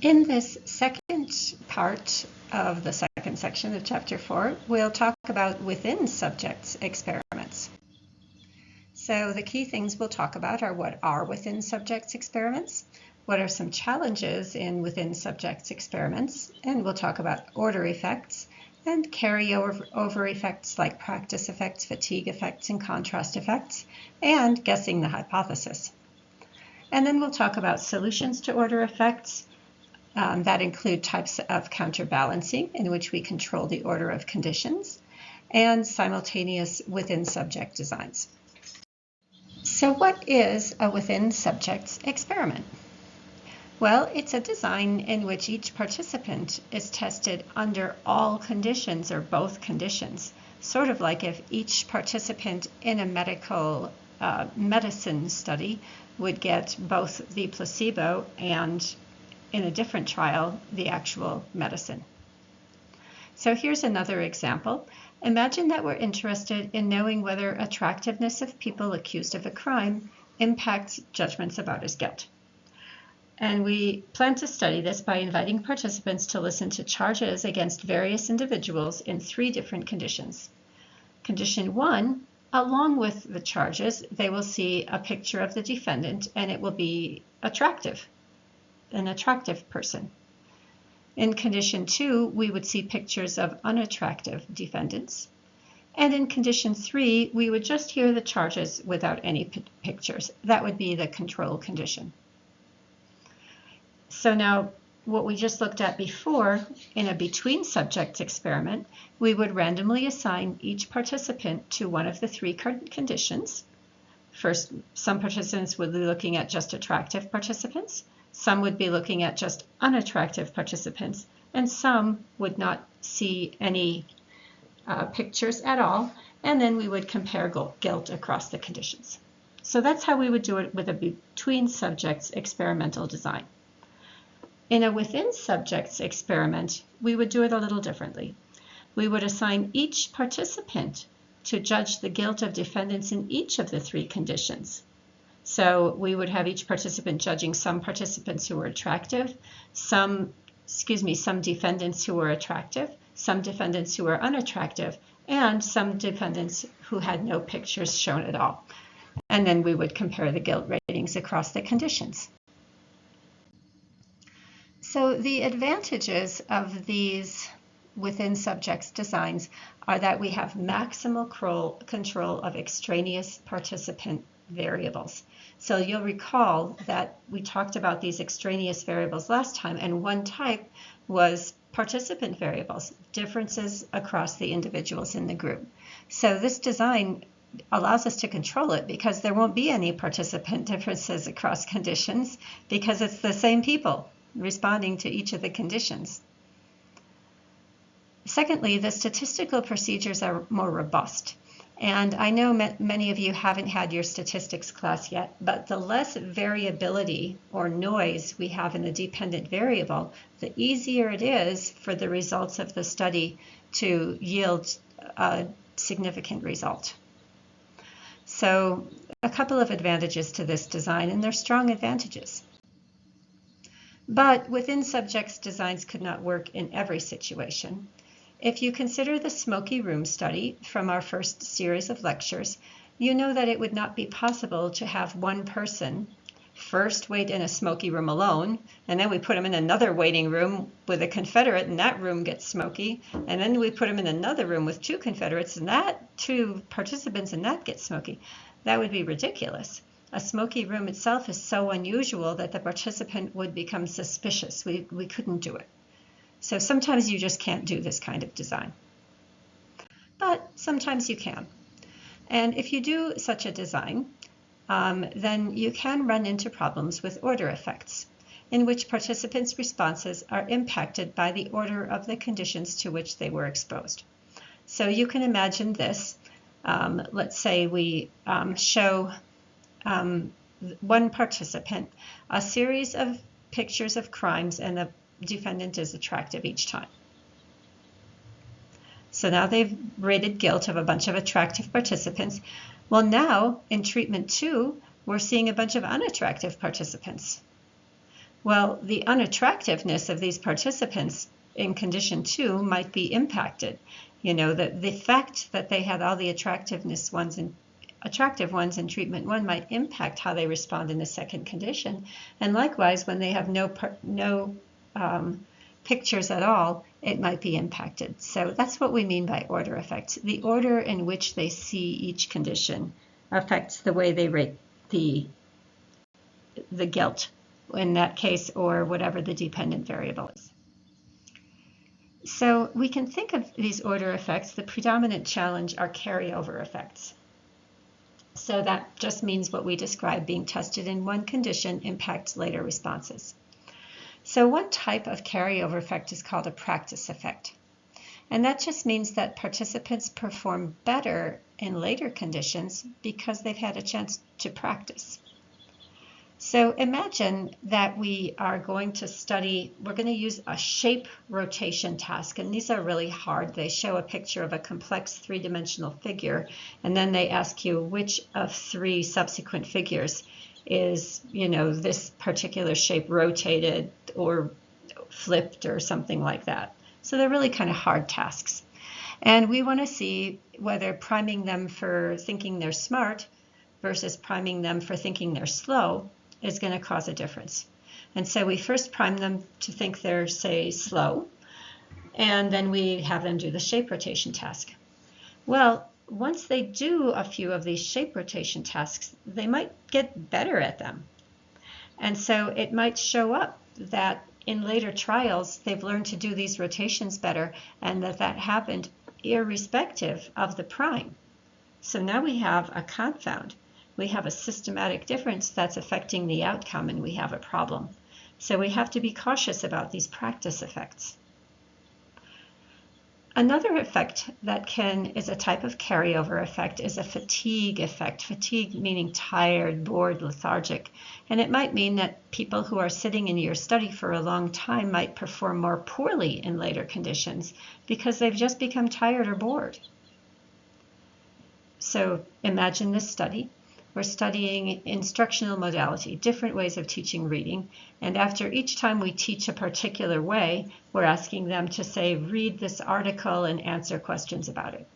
In this second part of the second section of Chapter 4, we'll talk about within subjects experiments. So the key things we'll talk about are what are within subjects experiments, what are some challenges in within subjects experiments, and we'll talk about order effects and carryover effects like practice effects, fatigue effects, and contrast effects, and guessing the hypothesis. And then we'll talk about solutions to order effects. That include types of counterbalancing in which we control the order of conditions, and simultaneous within subject designs. So what is a within subjects experiment? Well, it's a design in which each participant is tested under all conditions or both conditions, sort of like if each participant in a medicine study would get both the placebo and in a different trial, the actual medicine. So here's another example. Imagine that we're interested in knowing whether attractiveness of people accused of a crime impacts judgments about his guilt. And we plan to study this by inviting participants to listen to charges against various individuals in 3 different conditions. Condition 1, along with the charges, they will see a picture of the defendant and it will be attractive. An attractive person. In condition 2, we would see pictures of unattractive defendants. And in condition 3, we would just hear the charges without any pictures. That would be the control condition. So now, what we just looked at before, in a between subjects experiment, we would randomly assign each participant to one of the 3 conditions. First, some participants would be looking at just attractive participants. Some would be looking at just unattractive participants, and some would not see any pictures at all, and then we would compare guilt across the conditions. So that's how we would do it with a between subjects experimental design. In a within subjects experiment, we would do it a little differently. We would assign each participant to judge the guilt of defendants in each of the 3 conditions. So we would have each participant judging some participants who were attractive, some defendants who were attractive, some defendants who were unattractive, and some defendants who had no pictures shown at all. And then we would compare the guilt ratings across the conditions. So the advantages of these within subjects designs are that we have maximal control of extraneous participant variables. So you'll recall that we talked about these extraneous variables last time, and one type was participant variables, differences across the individuals in the group. So this design allows us to control it because there won't be any participant differences across conditions because it's the same people responding to each of the conditions. Secondly, the statistical procedures are more robust. And I know many of you haven't had your statistics class yet, but the less variability or noise we have in a dependent variable, the easier it is for the results of the study to yield a significant result. So a couple of advantages to this design, and they're strong advantages. But within subjects, designs could not work in every situation. If you consider the smoky room study from our first series of lectures, you know that it would not be possible to have one person first wait in a smoky room alone, and then we put him in another waiting room with a Confederate, and that room gets smoky, and then we put him in another room with 2 Confederates, and that 2 participants, and that gets smoky. That would be ridiculous. A smoky room itself is so unusual that the participant would become suspicious. We couldn't do it. So sometimes you just can't do this kind of design. But sometimes you can. And if you do such a design, then you can run into problems with order effects, in which participants' responses are impacted by the order of the conditions to which they were exposed. So you can imagine this. Let's say we show one participant a series of pictures of crimes, and the defendant is attractive each time. So now they've rated guilt of a bunch of attractive participants. Well, now in treatment 2, we're seeing a bunch of unattractive participants. Well, the unattractiveness of these participants in condition 2 might be impacted. The fact that they had all the attractive ones in treatment 1 might impact how they respond in the second condition. And likewise, when they have no pictures at all, it might be impacted. So that's what we mean by order effects. The order in which they see each condition affects the way they rate the guilt in that case, or whatever the dependent variable is. So we can think of these order effects. The predominant challenge are carryover effects. So that just means what we described, being tested in one condition impacts later responses. So one type of carryover effect is called a practice effect. And that just means that participants perform better in later conditions because they've had a chance to practice. So imagine that we are going to we're going to use a shape rotation task, and these are really hard. They show a picture of a complex three-dimensional figure, and then they ask you which of 3 subsequent figures is, this particular shape rotated or flipped or something like that. So they're really kind of hard tasks. And we want to see whether priming them for thinking they're smart versus priming them for thinking they're slow is going to cause a difference. And so we first prime them to think they're, say, slow, and then we have them do the shape rotation task. Well, once they do a few of these shape rotation tasks, they might get better at them. And so it might show up that in later trials, they've learned to do these rotations better, and that happened irrespective of the prime. So now we have a confound. We have a systematic difference that's affecting the outcome, and we have a problem. So we have to be cautious about these practice effects. Another effect that is a type of carryover effect is a fatigue effect. Fatigue meaning tired, bored, lethargic. And it might mean that people who are sitting in your study for a long time might perform more poorly in later conditions because they've just become tired or bored. So imagine this study. We're studying instructional modality, different ways of teaching reading, and after each time we teach a particular way, we're asking them to say, read this article and answer questions about it.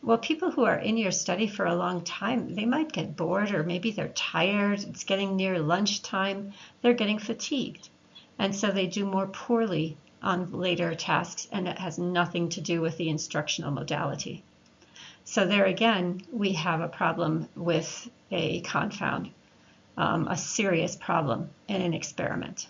Well, people who are in your study for a long time, they might get bored, or maybe they're tired, it's getting near lunchtime, they're getting fatigued, and so they do more poorly on later tasks, and it has nothing to do with the instructional modality. So there again, we have a problem with a confound, a serious problem in an experiment.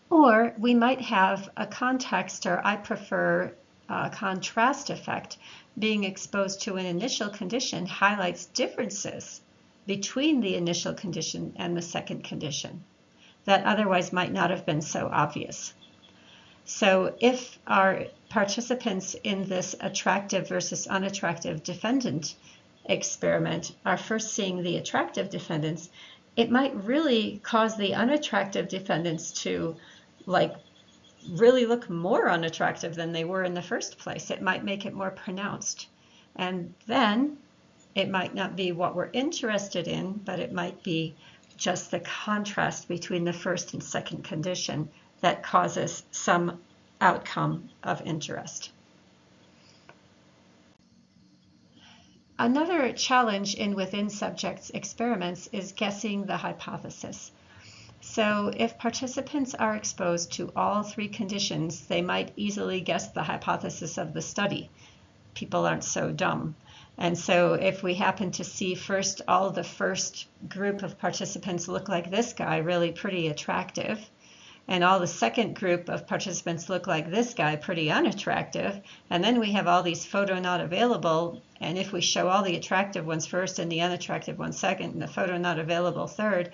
Or we might have a context, or I prefer a contrast effect. Being exposed to an initial condition highlights differences between the initial condition and the second condition that otherwise might not have been so obvious. So if our participants in this attractive versus unattractive defendant experiment are first seeing the attractive defendants, it might really cause the unattractive defendants to really look more unattractive than they were in the first place. It might make it more pronounced. And then it might not be what we're interested in, but it might be just the contrast between the first and second condition that causes some outcome of interest. Another challenge in within subjects experiments is guessing the hypothesis. So if participants are exposed to all 3 conditions, they might easily guess the hypothesis of the study. People aren't so dumb. And so if we happen to see all the first group of participants look like this guy, really pretty attractive, and all the second group of participants look like this guy, pretty unattractive, and then we have all these photo not available, and if we show all the attractive ones first and the unattractive ones second and the photo not available third,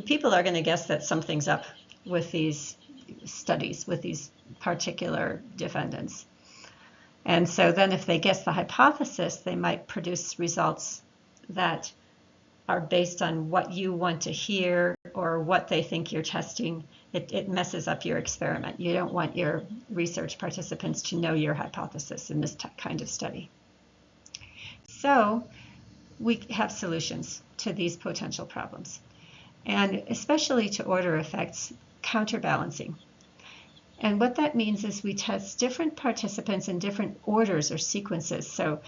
people are going to guess that something's up with these studies, with these particular defendants. And so then if they guess the hypothesis, they might produce results that are based on what you want to hear or what they think you're testing. It messes up your experiment. You don't want your research participants to know your hypothesis in this kind of study. So we have solutions to these potential problems. and especially to order effects, counterbalancing. And what that means is we test different participants in different orders or sequences. So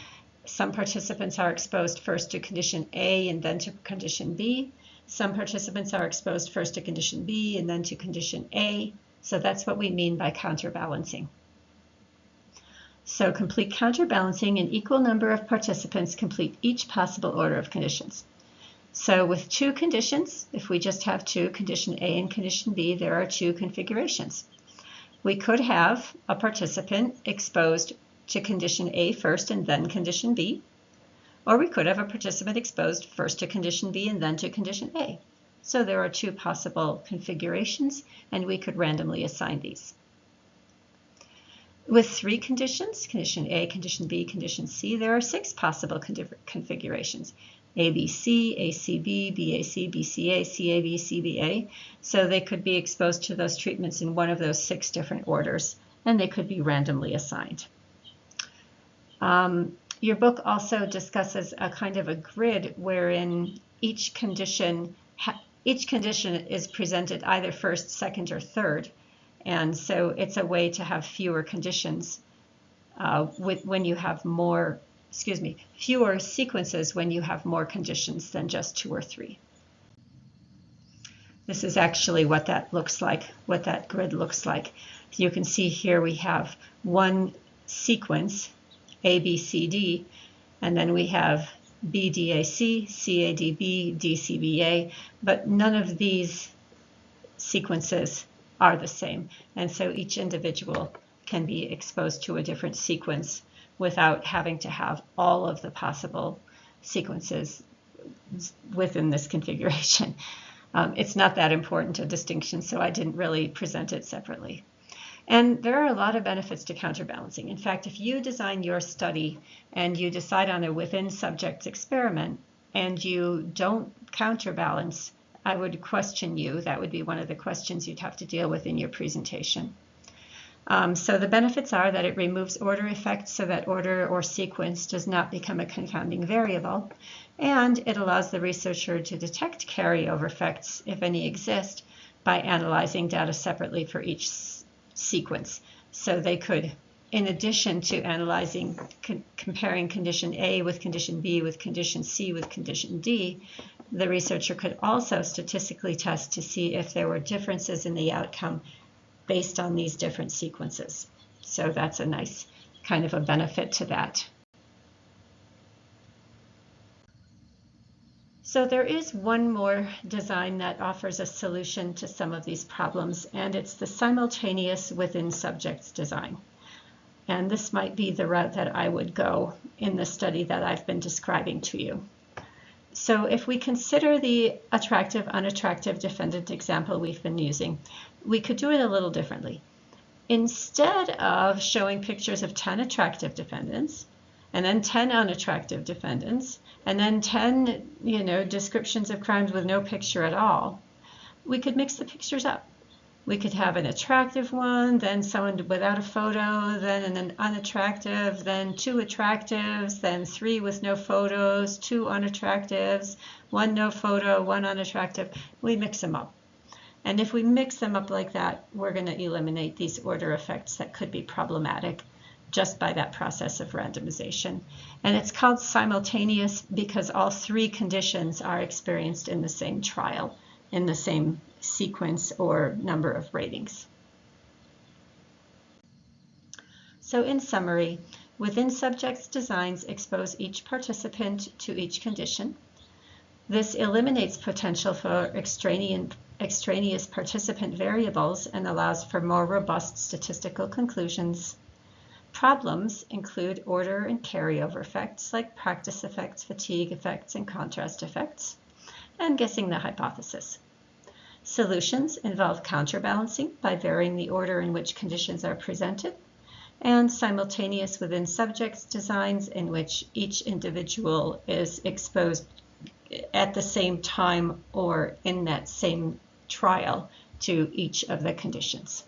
some participants are exposed first to condition A and then to condition B. Some participants are exposed first to condition B and then to condition A. So that's what we mean by counterbalancing. So complete counterbalancing, an equal number of participants complete each possible order of conditions. So with two conditions, if we just have two, condition A and condition B, there are two configurations. We could have a participant exposed to condition A first and then condition B, or we could have a participant exposed first to condition B and then to condition A. So there are two possible configurations, and we could randomly assign these. With three conditions, condition A, condition B, condition C, there are six possible configurations. ABC, ACB, BAC, BCA, CAB, CBA. So they could be exposed to those treatments in one of those six different orders, and they could be randomly assigned. Your book also discusses a kind of a grid wherein each condition is presented either first, second, or third. And so it's a way to have fewer conditions when you have fewer sequences when you have more conditions than just two or three. This is actually what that looks like, what that grid looks like. You can see here we have one sequence, A, B, C, D, and then we have B, D, A, C, C, A, D, B, D, C, B, A, but none of these sequences are the same. And so each individual can be exposed to a different sequence without having to have all of the possible sequences within this configuration. It's not that important a distinction, so I didn't really present it separately. And there are a lot of benefits to counterbalancing. In fact, if you design your study and you decide on a within subjects experiment and you don't counterbalance, I would question you. That would be one of the questions you'd have to deal with in your presentation. So the benefits are that it removes order effects so that order or sequence does not become a confounding variable, and it allows the researcher to detect carryover effects, if any exist, by analyzing data separately for each sequence. So they could, in addition to analyzing, comparing condition A with condition B with condition C with condition D, the researcher could also statistically test to see if there were differences in the outcome based on these different sequences. So that's a nice kind of a benefit to that. So there is one more design that offers a solution to some of these problems, and it's the simultaneous within subjects design. And this might be the route that I would go in the study that I've been describing to you. So if we consider the attractive, unattractive defendant example we've been using, we could do it a little differently. Instead of showing pictures of 10 attractive defendants, and then 10 unattractive defendants, and then 10, descriptions of crimes with no picture at all, we could mix the pictures up. We could have an attractive one, then someone without a photo, then an unattractive, then two attractives, then three with no photos, two unattractives, one no photo, one unattractive. We mix them up. And if we mix them up like that, we're going to eliminate these order effects that could be problematic just by that process of randomization. And it's called simultaneous because all three conditions are experienced in the same trial, in the same sequence or number of ratings. So in summary, within subjects designs expose each participant to each condition. This eliminates potential for extraneous participant variables and allows for more robust statistical conclusions. Problems include order and carryover effects like practice effects, fatigue effects, and contrast effects, and guessing the hypothesis. Solutions involve counterbalancing by varying the order in which conditions are presented, and simultaneous within subjects designs in which each individual is exposed at the same time or in that same trial to each of the conditions.